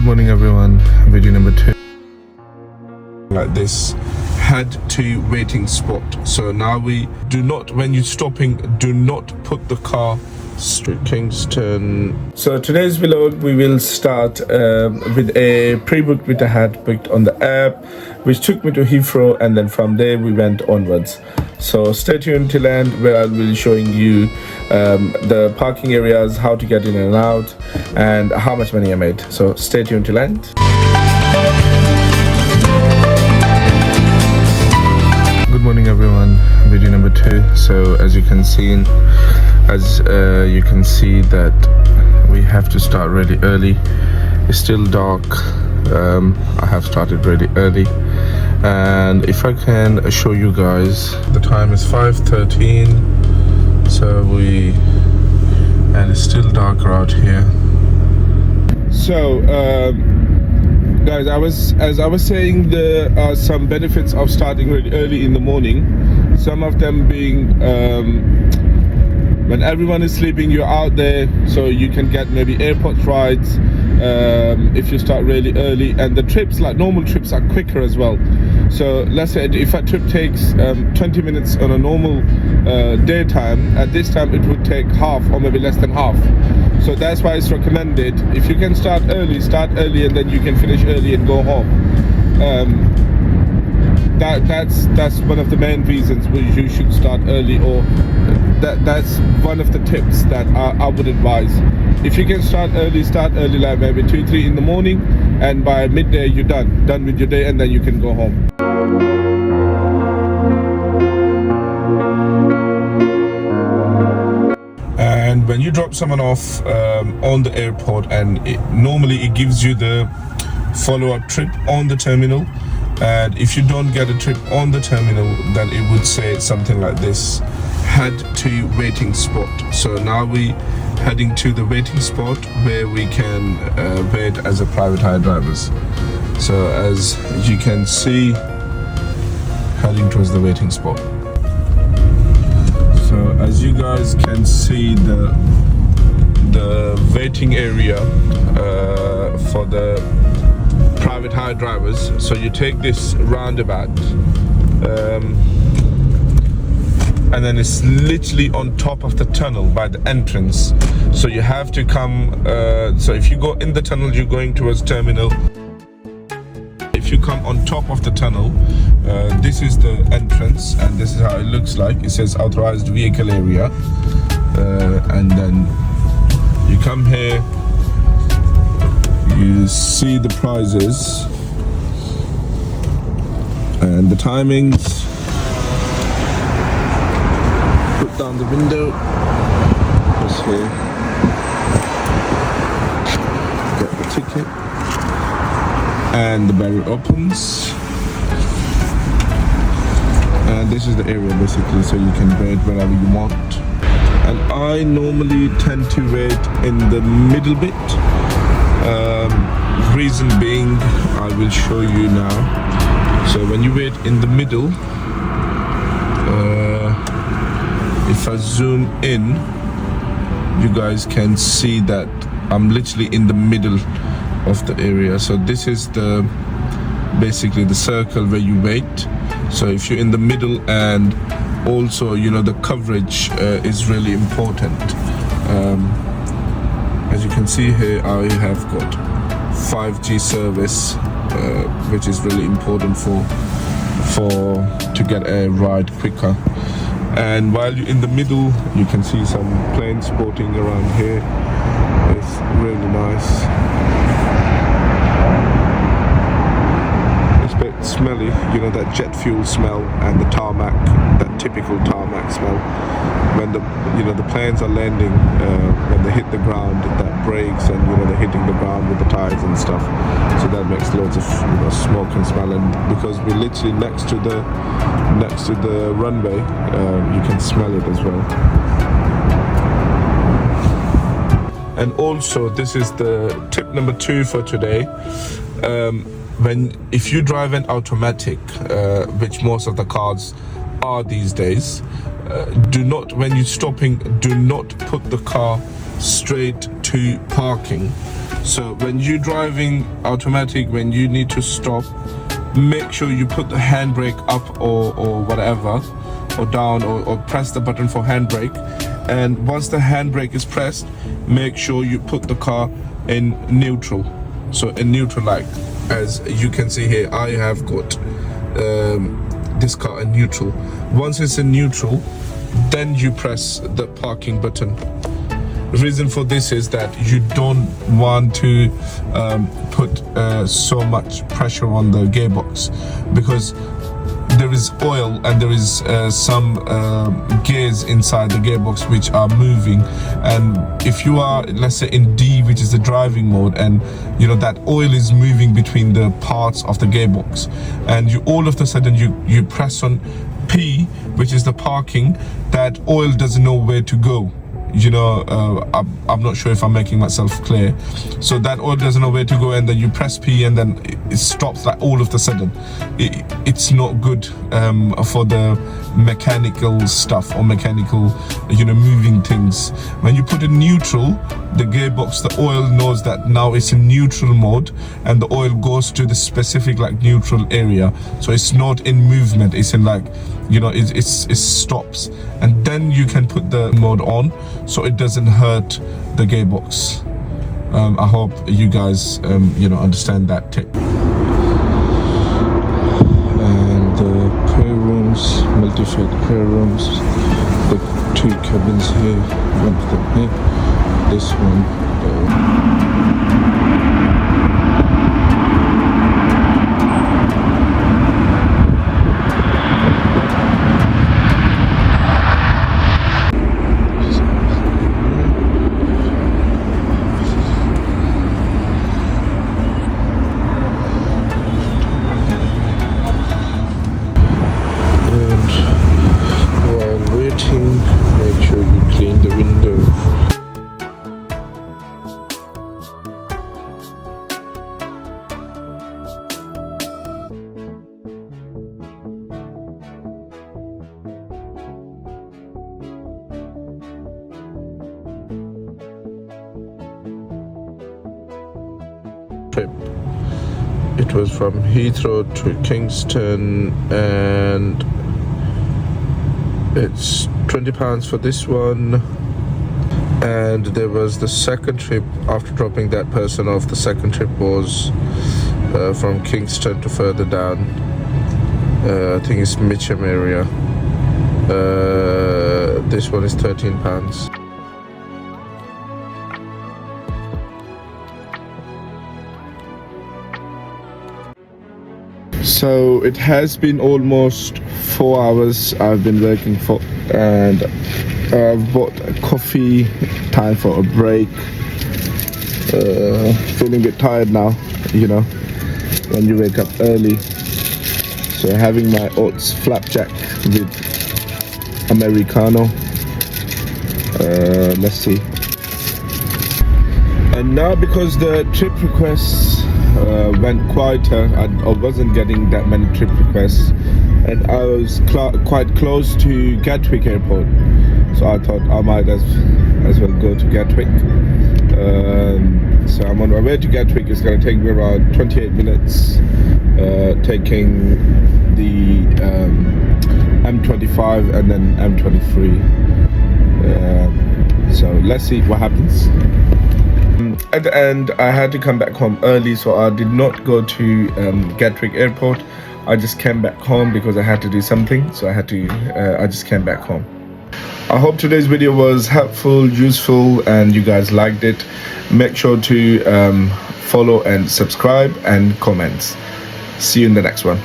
morning everyone, video number 2. Like this, head to waiting spot. So now we do not, when you're stopping, do not put the car straight Kingston. So today's vlog we will start with a pre-book with a head booked on the app, which took me to Heathrow, and then from there we went onwards. So stay tuned till end, where I will be showing you the parking areas, how to get in and out, and how much money I made. So stay tuned till end. Good morning everyone, video number 2. So as you can see that we have to start really early. It's still dark. I have started really early, and if I can show you guys, the time is 5:13. So and it's still darker out here. So guys, as I was saying, there are some benefits of starting really early in the morning. Some of them being when everyone is sleeping, you're out there, so you can get maybe airport rides if you start really early, and the trips, like normal trips, are quicker as well. So let's say if a trip takes 20 minutes on a normal daytime, at this time it would take half or maybe less than half. So that's why it's recommended, if you can start early, and then you can finish early and go home. That's one of the main reasons why you should start early, or that's one of the tips that I would advise. If you can start early like maybe 2-3 in the morning, and by midday you're done with your day, and then you can go home. And when you drop someone off on the airport, and normally it gives you the follow-up trip on the terminal, and if you don't get a trip on the terminal, then it would say something like this: head to waiting spot. So now we heading to the waiting spot where we can wait as a private hire drivers. So as you can see, heading towards the waiting spot. So as you guys can see, the waiting area for the private hire drivers. So you take this roundabout, and then it's literally on top of the tunnel by the entrance. So you have to come, so if you go in the tunnel, you're going towards terminal. If you come on top of the tunnel, this is the entrance, and this is how it looks like. It says authorized vehicle area, and then you come here, you see the prices and the timings. Put down the window, just here, get the ticket, and the barrier opens, and this is the area basically, so you can wait wherever you want. And I normally tend to wait in the middle bit. Reason being, I will show you now. So when you wait in the middle, if I zoom in, you guys can see that I'm literally in the middle of the area. So this is basically the circle where you wait. So if you're in the middle, and also, you know, the coverage is really important. As you can see here, I have got 5G service, which is really important to get a ride quicker. And while you're in the middle, you can see some planes sporting around here. It's really nice. It's a bit smelly, you know, that jet fuel smell, and the tarmac, that typical tarmac smell. When the planes are landing, when they hit the ground, that breaks, and they're hitting the ground with the tires and stuff. So that makes loads of smoke and smell. And because we're literally next to the runway, you can smell it as well. And also, this is the tip number 2 for today. If you drive an automatic, which most of the cars are these days, when you're stopping, do not put the car straight to parking. So when you're driving automatic, when you need to stop, make sure you put the handbrake up or whatever, or down, or press the button for handbrake. And once the handbrake is pressed, make sure you put the car in neutral. So in neutral, like as you can see here, I have got this car in neutral. Once it's in neutral, then you press the parking button. The reason for this is that you don't want to put so much pressure on the gearbox, because there is oil and there is some gears inside the gearbox which are moving, and if you are, let's say, in D, which is the driving mode, and you know that oil is moving between the parts of the gearbox, and you all of a sudden you press on P, which is the parking, that oil doesn't know where to go. You know, I'm not sure if I'm making myself clear. So that oil doesn't know where to go, and then you press P and then it stops like all of a sudden. It's not good for the mechanical stuff or mechanical, you know, moving things. When you put in neutral, the gearbox, the oil knows that now it's in neutral mode, and the oil goes to the specific like neutral area. So it's not in movement, it's in like, you know, it stops, and then you can put the mode on so it doesn't hurt the gearbox. I hope you guys you know, understand that tip. And the prayer rooms, multi-faith prayer rooms, the 2 cabins here, one of them here, this one make sure you clean the window. Trip. It was from Heathrow to Kingston, and it's £20 for this one. And there was the second trip. After dropping that person off, the second trip was from Kingston to further down, I think it's Mitcham area. This one is £13. So it has been almost 4 hours I've been working for, and I've bought a coffee, time for a break. Feeling a bit tired now, you know, when you wake up early. So having my oats flapjack with Americano. Let's see. And now, because the trip requests went quieter, I wasn't getting that many trip requests, and I was quite close to Gatwick Airport, so I thought I might as well go to Gatwick. So I'm on my way to Gatwick. It's going to take me around 28 minutes, taking the M25 and then M23. So let's see what happens. At the end, I had to come back home early, so I did not go to Gatwick Airport. I just came back home because I had to do something, so I just came back home. I hope today's video was helpful, useful, and you guys liked it. Make sure to follow and subscribe and comment. See you in the next one.